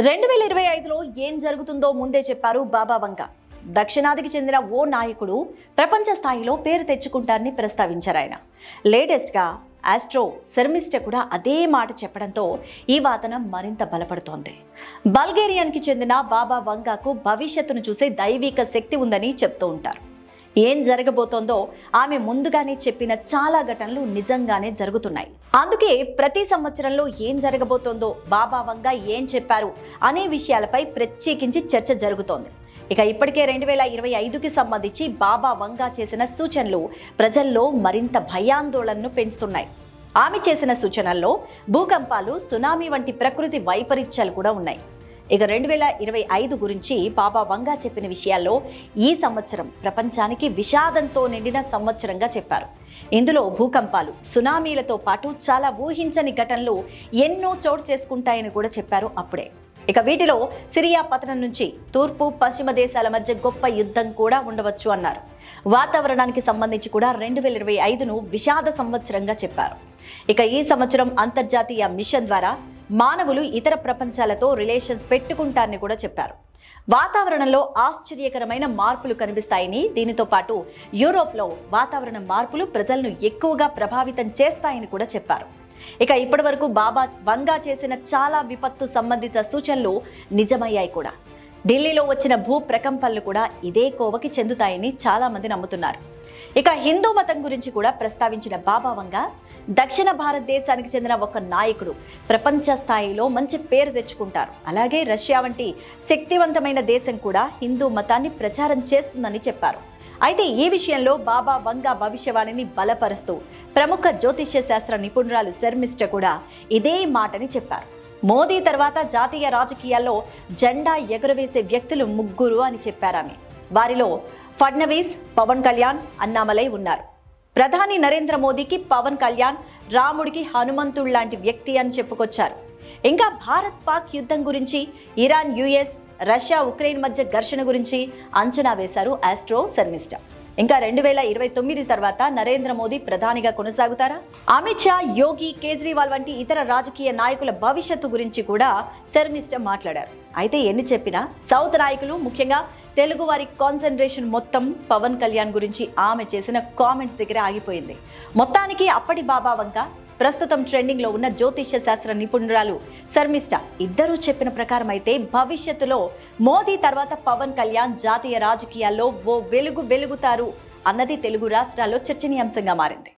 2025లో ఏం జరుగుతుందో ముందే చెప్పారు బాబా వంగ. దక్షిణాదికి చెందిన ఓ నాయకుడు ప్రపంచ స్థాయిలో పేరు తెచ్చుకుంటారని ప్రస్తావించారు ఆయన. లేటెస్ట్గా ఆస్ట్రో శర్మిష్ట కూడా అదే మాట చెప్పడంతో ఈ వాదన మరింత బలపడుతోంది. బల్గేరియాకి చెందిన బాబా వంగాకు భవిష్యత్తును చూసే దైవిక శక్తి ఉందని చెప్తూ ఉంటారు. ఏం జరగబోతోందో ఆమె ముందుగానే చెప్పిన చాలా ఘటనలు నిజంగానే జరుగుతున్నాయి. అందుకే ప్రతి సంవత్సరంలో ఏం జరగబోతోందో బాబా వంగా ఏం చెప్పారు అనే విషయాలపై ప్రత్యేకించి చర్చ జరుగుతోంది. ఇక ఇప్పటికే 2025కి సంబంధించి బాబా వంగా చేసిన సూచనలు ప్రజల్లో మరింత భయాందోళనను పెంచుతున్నాయి. ఆమె చేసిన సూచనల్లో భూకంపాలు, సునామీ వంటి ప్రకృతి వైపరీత్యాలు కూడా ఉన్నాయి. ఇక 2025 గురించి బాబా వంగా చెప్పిన విషయాల్లో ఈ సంవత్సరం ప్రపంచానికి విషాదంతో నిండిన సంవత్సరంగా చెప్పారు. ఇందులో భూకంపాలు, సునామీలతో పాటు చాలా ఊహించని ఘటనలు ఎన్నో చోటు చేసుకుంటాయని కూడా చెప్పారు అప్పుడే. ఇక వీటిలో సిరియా పతనం నుంచి తూర్పు, పశ్చిమ దేశాల మధ్య గొప్ప యుద్ధం కూడా ఉండవచ్చు అన్నారు. వాతావరణానికి సంబంధించి కూడా 2025ను విషాద సంవత్సరంగా చెప్పారు. ఇక ఈ సంవత్సరం అంతర్జాతీయ మిషన్ ద్వారా మానవులు ఇతర ప్రపంచాలతో రిలేషన్స్ పెట్టుకుంటారని కూడా చెప్పారు. వాతావరణంలో ఆశ్చర్యకరమైన మార్పులు కనిపిస్తాయని, దీనితో పాటు యూరోప్లో వాతావరణ మార్పులు ప్రజలను ఎక్కువగా ప్రభావితం చేస్తాయని కూడా చెప్పారు. ఇక ఇప్పటి వరకు బాబా వంగా చేసిన చాలా విపత్తు సంబంధిత సూచనలు నిజమయ్యాయి కూడా. ఢిల్లీలో వచ్చిన భూ ప్రకంపనలు కూడా ఇదే కోవకి చెందుతాయని చాలా మంది నమ్ముతున్నారు. ఇక హిందూ మతం గురించి కూడా ప్రస్తావించిన బాబా వంగా, దక్షిణ భారతదేశానికి చెందిన ఒక నాయకుడు ప్రపంచ స్థాయిలో మంచి పేరు తెచ్చుకుంటారు. అలాగే రష్యా వంటి శక్తివంతమైన దేశం కూడా హిందూ మతాన్ని ప్రచారం చేస్తుందని చెప్పారు. అయితే ఈ విషయంలో బాబా వంగా భవిష్యవాణిని బలపరుస్తూ ప్రముఖ జ్యోతిష్య శాస్త్ర నిపుణురాలు శర్మిష్ట కూడా ఇదే మాటని చెప్పారు. మోదీ తర్వాత జాతీయ రాజకీయాల్లో జెండా ఎగురవేసే వ్యక్తులు 3 అని చెప్పారామె. వారిలో ఫడ్నవీస్, పవన్ కళ్యాణ్, అన్నామలై ఉన్నారు. ప్రధాని నరేంద్ర మోదీకి పవన్ కళ్యాణ్ రాముడికి హనుమంతుడు లాంటి వ్యక్తి అని చెప్పుకొచ్చారు. ఇంకా భారత్ పాక్ యుద్ధం గురించి, ఇరాన్ యుఎస్, రష్యా ఉక్రెయిన్ మధ్య ఘర్షణ గురించి అంచనా వేశారు ఆస్ట్రో శర్మిష్ట. ఇంకా 2029 తర్వాత నరేంద్ర మోదీ ప్రధానిగా కొనసాగుతారా? అమిత్ షా, యోగి, కేజ్రీవాల్ వంటి ఇతర రాజకీయ నాయకుల భవిష్యత్తు గురించి కూడా శర్మిష్ట మాట్లాడారు. అయితే ఎన్ని చెప్పినా సౌత్ నాయకులు, ముఖ్యంగా తెలుగు వారి కాన్సన్ట్రేషన్ మొత్తం పవన్ కళ్యాణ్ గురించి ఆమె చేసిన కామెంట్స్ దగ్గర ఆగిపోయింది. మొత్తానికి అప్పటి బాబా వంగా, ప్రస్తుతం ట్రెండింగ్ లో ఉన్న జ్యోతిష్య శాస్త్ర నిపుణురాలు శర్మిష్ట ఇద్దరూ చెప్పిన ప్రకారం అయితే భవిష్యత్తులో మోదీ తర్వాత పవన్ కళ్యాణ్ జాతీయ రాజకీయాల్లో ఓ వెలుగుతారు అన్నది తెలుగు రాష్ట్రాల్లో చర్చనీయాంశంగా మారింది.